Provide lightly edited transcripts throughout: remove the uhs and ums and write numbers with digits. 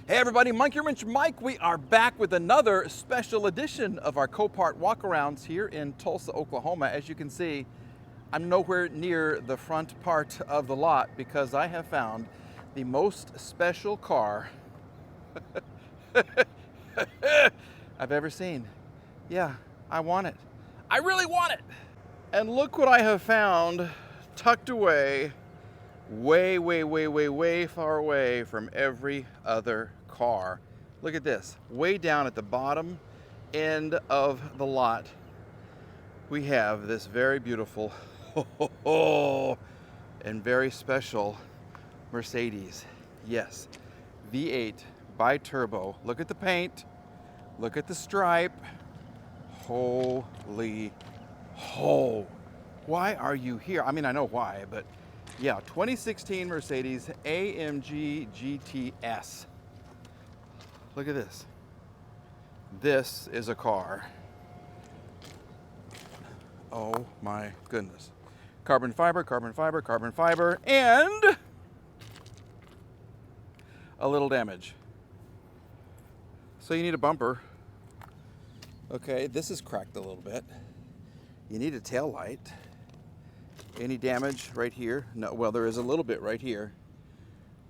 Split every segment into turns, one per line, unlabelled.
Hey everybody, Monkey Wrench Mike. We are back with another special edition of our Copart Walk Arounds here in Tulsa, Oklahoma. As you can see, I'm nowhere near the front part of the lot because I have found the most special car I've ever seen. Yeah, I want it. I really want it. And look what I have found tucked away way far away from every other car. Look at this. Way down at the bottom end of the lot, we have this very beautiful and very special Mercedes. Yes, V8 biturbo. Look at the paint. Look at the stripe. Holy ho. Why are you here? I mean, I know why, but yeah, 2016 Mercedes AMG GT S. Look at this. This is a car. Oh my goodness. Carbon fiber, carbon fiber, carbon fiber, and a little damage. So you need a bumper. Okay, this is cracked a little bit. You need a tail light. Any damage right here? No, well, there is a little bit right here.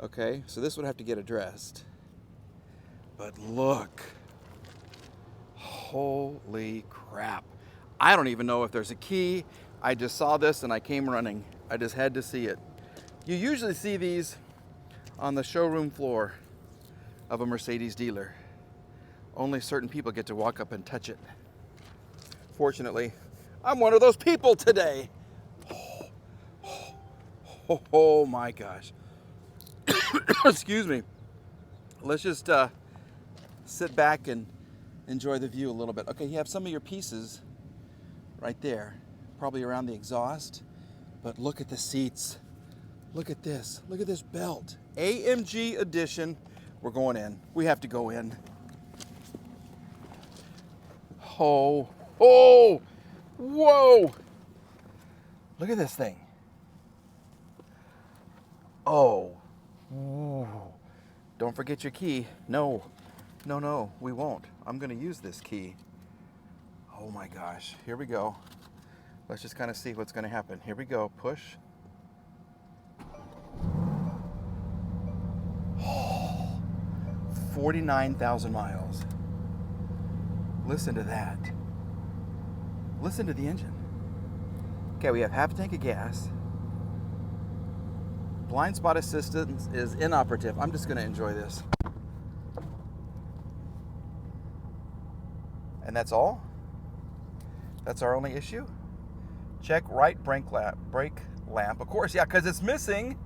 Okay, so this would have to get addressed. But look, holy crap. I don't even know if there's a key. I just saw this and I came running. I just had to see it. You usually see these on the showroom floor of a Mercedes dealer. Only certain people get to walk up and touch it. Fortunately, I'm one of those people today. Oh my gosh. Excuse me. Let's just sit back and enjoy the view a little bit. Okay, you have some of your pieces right there, probably around the exhaust, but look at the seats. Look at this. Look at this belt. AMG edition. We're going in. We have to go in. Oh, whoa. Look at this thing. Oh, ooh. Don't forget your key. No, we won't. I'm gonna use this key. Oh my gosh, here we go. Let's just kind of see what's gonna happen. Here we go, push. Oh, 49,000 miles. Listen to that. Listen to the engine. Okay, we have half a tank of gas. Blind spot assistance is inoperative. I'm just going to enjoy this. And that's all? That's our only issue? Check right brake lamp. Of course, yeah, because it's missing.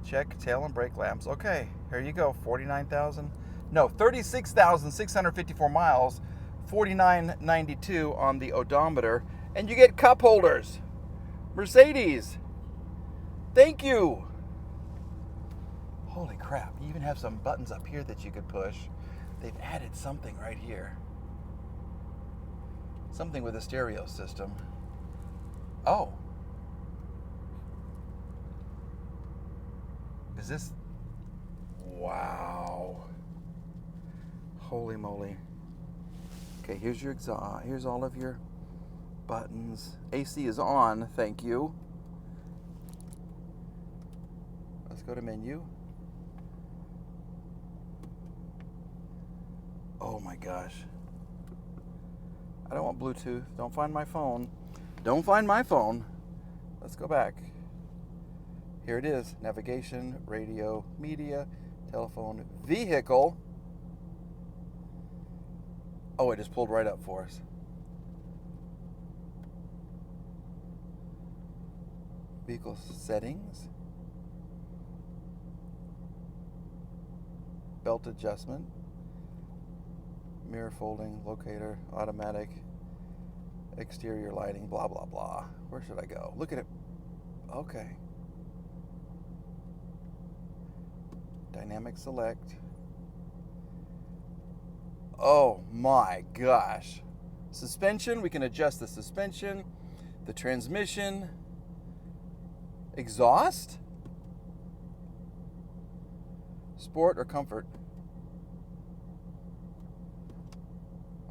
Check tail and brake lamps. Okay, here you go. 36,654 miles. 49.92 on the odometer. And you get cup holders. Mercedes. Thank you. Holy crap, you even have some buttons up here that you could push. They've added something right here. Something with a stereo system. Oh. Is this? Wow. Holy moly. Okay, here's your exhaust. Here's all of your buttons. AC is on, thank you. Let's go to menu. Oh my gosh. I don't want Bluetooth. Don't find my phone. Don't find my phone. Let's go back. Here it is. Navigation, radio, media, telephone, vehicle. Oh, it just pulled right up for us. Vehicle settings. Belt adjustment. Mirror folding, locator, automatic, exterior lighting, blah, blah, blah. Where should I go? Look at it. Okay. Dynamic select. Oh my gosh. Suspension, we can adjust the suspension, the transmission, exhaust, sport or comfort.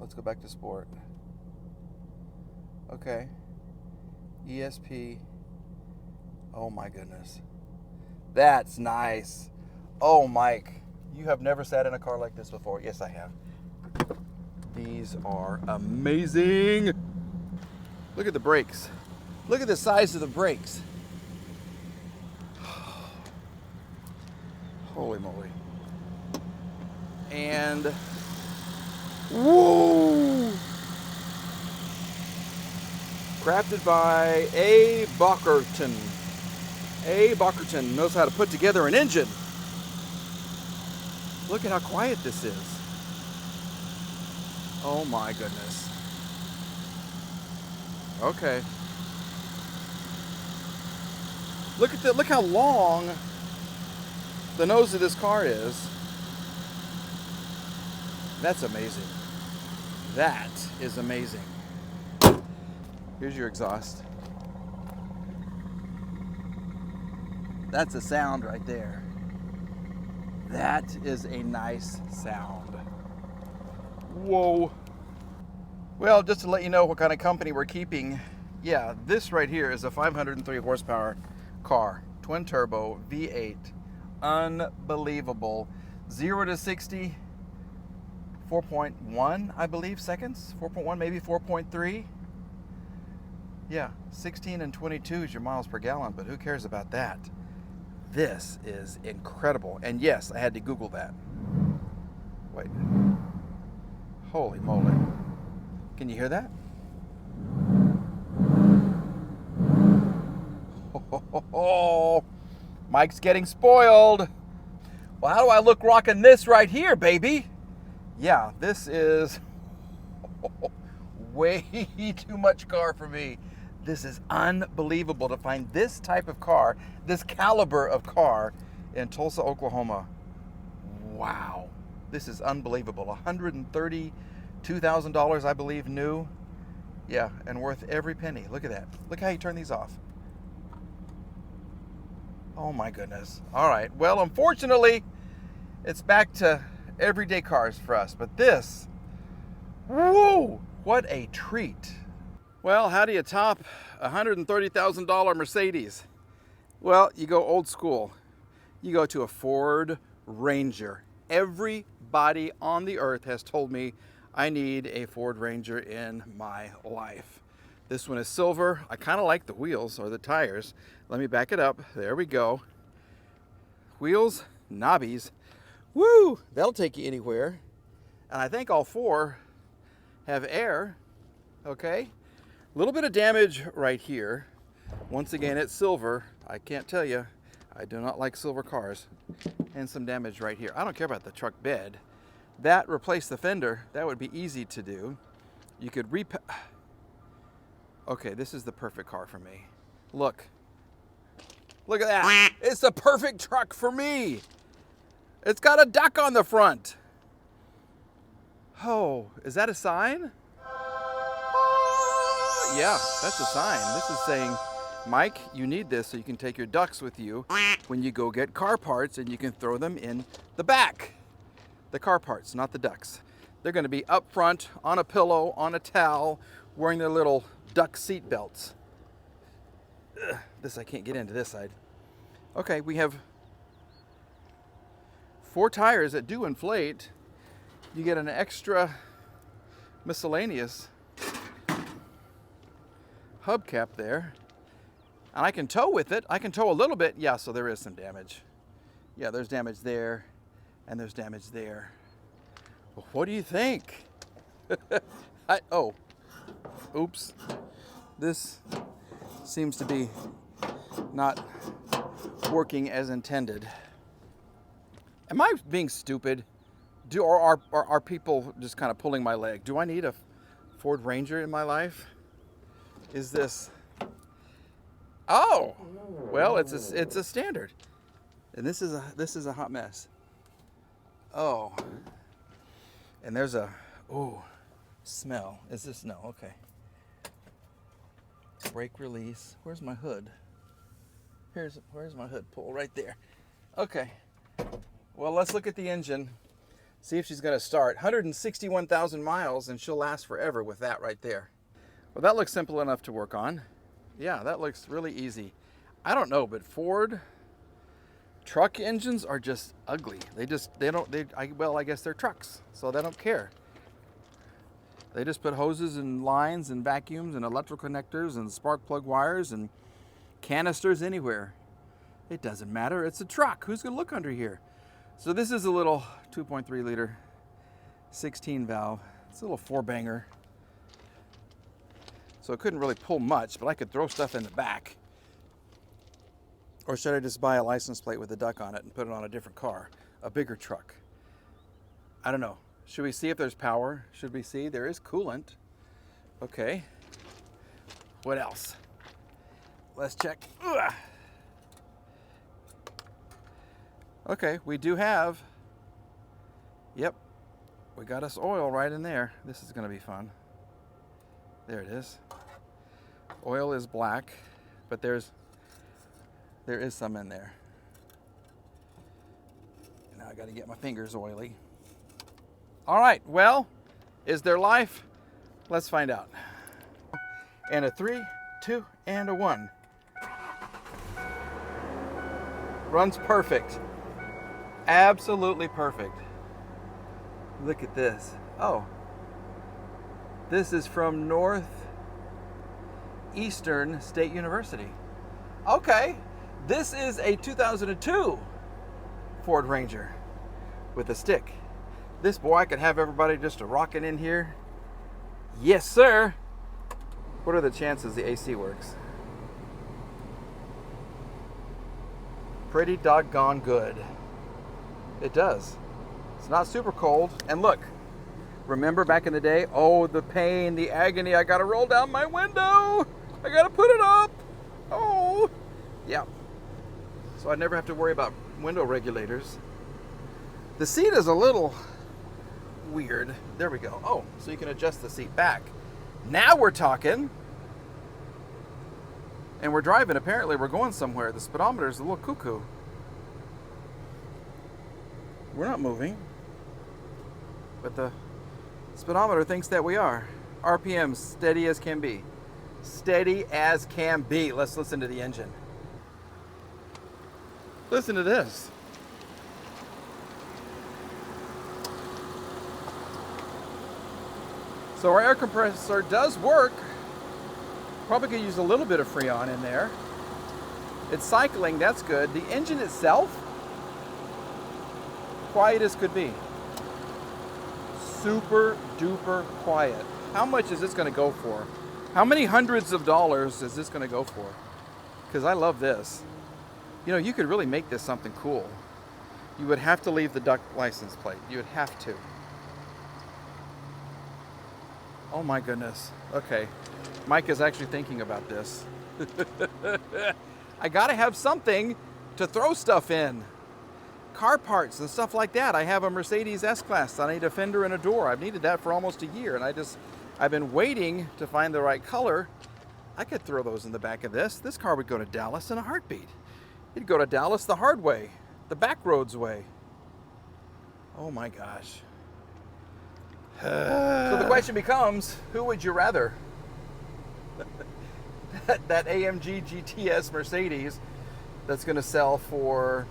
Let's go back to sport. Okay. ESP. Oh my goodness. That's nice. Oh, Mike, you have never sat in a car like this before. Yes, I have. These are amazing. Look at the brakes. Look at the size of the brakes. Holy moly. And whoa! Crafted by A. Bockerton. A. Bockerton knows how to put together an engine. Look at how quiet this is. Oh my goodness. Okay. Look how long the nose of this car is. That's amazing. That is amazing. Here's your exhaust. That's a sound right there. That is a nice sound. Whoa. Well, just to let you know what kind of company we're keeping, yeah, this right here is a 503 horsepower car, twin turbo, V8, unbelievable. 0 to 60, 4.1, I believe, seconds, 4.1, maybe 4.3. Yeah, 16 and 22 is your miles per gallon, but who cares about that? This is incredible. And yes, I had to Google that. Wait. Holy moly. Can you hear that? Oh, Mike's getting spoiled. Well, how do I look rocking this right here, baby? Yeah, this is way too much car for me. This is unbelievable to find this type of car, this caliber of car in Tulsa, Oklahoma. Wow, this is unbelievable. $132,000, I believe, new. Yeah, and worth every penny. Look at that. Look how you turn these off. Oh my goodness. All right, well, unfortunately, it's back to everyday cars for us, but this, whoa, what a treat. Well, how do you top a $130,000 Mercedes? Well, you go old school. You go to a Ford Ranger. Everybody on the earth has told me I need a Ford Ranger in my life. This one is silver. I kind of like the wheels or the tires. Let me back it up. There we go. Wheels, knobbies. Woo! That'll take you anywhere. And I think all four have air. Okay. A little bit of damage right here. Once again, it's silver. I can't tell you, I do not like silver cars. And some damage right here. I don't care about the truck bed. That replace the fender, that would be easy to do. You could Okay, this is the perfect car for me. Look. Look at that. It's the perfect truck for me. It's got a duck on the front. Oh, is that a sign? Yeah, that's a sign. This is saying, Mike, you need this so you can take your ducks with you when you go get car parts and you can throw them in the back. The car parts, not the ducks. They're going to be up front, on a pillow, on a towel, wearing their little duck seat belts. Ugh, this, I can't get into this side. Okay, we have 4 tires that do inflate. You get an extra miscellaneous hubcap there. And I can tow with it. I can tow a little bit. Yeah, so there is some damage. Yeah, there's damage there, and there's damage there. Well, what do you think? Oh, oops. This seems to be not working as intended. Am I being stupid? Or are people just kind of pulling my leg? Do I need a Ford Ranger in my life? Is this? Oh, well, it's a standard, and this is a hot mess. Oh, and there's a smell. Is this no? Okay. Brake release. Where's my hood? Where's my hood pull right there. Okay. Well, let's look at the engine. See if she's going to start. 161,000 miles, and she'll last forever with that right there. Well, that looks simple enough to work on. Yeah, that looks really easy. I don't know, but Ford truck engines are just ugly. I guess they're trucks, so they don't care. They just put hoses and lines and vacuums and electrical connectors and spark plug wires and canisters anywhere. It doesn't matter. It's a truck. Who's going to look under here? So this is a little 2.3 liter 16 valve. It's a little 4-banger. So it couldn't really pull much, but I could throw stuff in the back. Or should I just buy a license plate with a duck on it and put it on a different car, a bigger truck? I don't know. Should we see if there's power? Should we see? There is coolant. Okay. What else? Let's check. Ugh. Okay, we do have, yep, we got us oil right in there. This is going to be fun. There it is. Oil is black, but there is some in there. Now I got to get my fingers oily. All right, well, is there life? Let's find out. And a 3, 2, and a 1. Runs perfect. Absolutely perfect. Look at this. Oh, this is from Northeastern State University. Okay, this is a 2002 Ford Ranger with a stick. This boy could have everybody just a rocking in here. Yes, sir. What are the chances the AC works? Pretty doggone good. It does. It's not super cold. And look, remember back in the day? Oh, the pain, the agony. I got to roll down my window. I got to put it up. Oh, yeah. So I never have to worry about window regulators. The seat is a little weird. There we go. Oh, so you can adjust the seat back. Now we're talking. And we're driving. Apparently we're going somewhere. The speedometer is a little cuckoo. We're not moving, but the speedometer thinks that we are. RPM steady as can be. Steady as can be. Let's listen to the engine. Listen to this. So our air compressor does work. Probably could use a little bit of Freon in there. It's cycling, that's good. The engine itself, quiet as could be. Super duper quiet. How much is this going to go for? How many hundreds of dollars is this going to go for? Because I love this. You know, you could really make this something cool. You would have to leave the duck license plate. You would have to. Oh my goodness. Okay. Mike is actually thinking about this. I got to have something to throw stuff in. Car parts and stuff like that. I have a Mercedes S-Class. I need a fender and a door. I've needed that for almost a year, and I've been waiting to find the right color. I could throw those in the back of this. This car would go to Dallas in a heartbeat. It'd go to Dallas the hard way, the back roads way. Oh my gosh. So the question becomes, who would you rather? that AMG GT S Mercedes that's going to sell for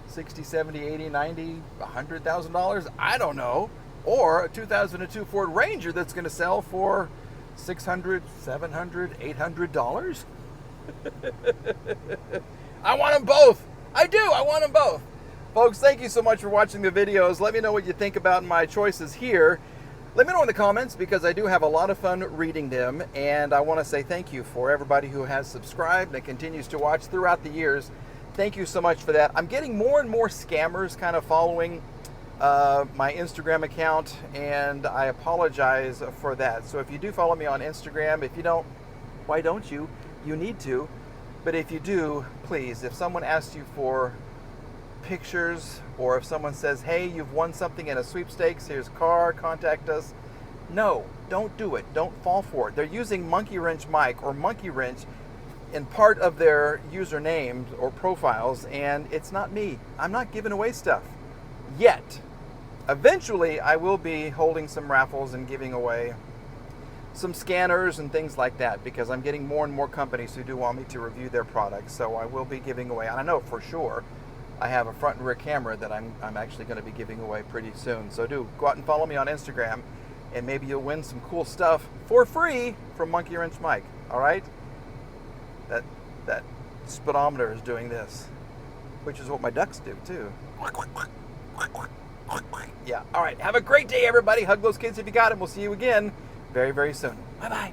60, 70, 80, 90, $100,000? I don't know. Or a 2002 Ford Ranger that's going to sell for $600, $700, $800? I want them both. I do. I want them both. Folks, thank you so much for watching the videos. Let me know what you think about my choices here. Let me know in the comments, because I do have a lot of fun reading them, and I want to say thank you for everybody who has subscribed and continues to watch throughout the years. Thank you so much for that. I'm getting more and more scammers kind of following my Instagram account, and I apologize for that. So if you do follow me on Instagram, if you don't, why don't you? You need to. But if you do, please, if someone asks you for pictures, or if someone says, hey, you've won something in a sweepstakes, here's a car, contact us. No, don't do it. Don't fall for it. They're using Monkey Wrench Mike or Monkey Wrench in part of their usernames or profiles, and it's not me. I'm not giving away stuff yet. eventually I will be holding some raffles and giving away some scanners and things like that, because I'm getting more and more companies who do want me to review their products. So I will be giving away, and I know for sure I have a front and rear camera that I'm actually going to be giving away pretty soon. So do go out and follow me on Instagram, and maybe you'll win some cool stuff for free from Monkey Wrench Mike. All right? That speedometer is doing this, which is what my ducks do too. Yeah. All right. Have a great day, everybody. Hug those kids if you got them. We'll see you again very, very soon. Bye-bye.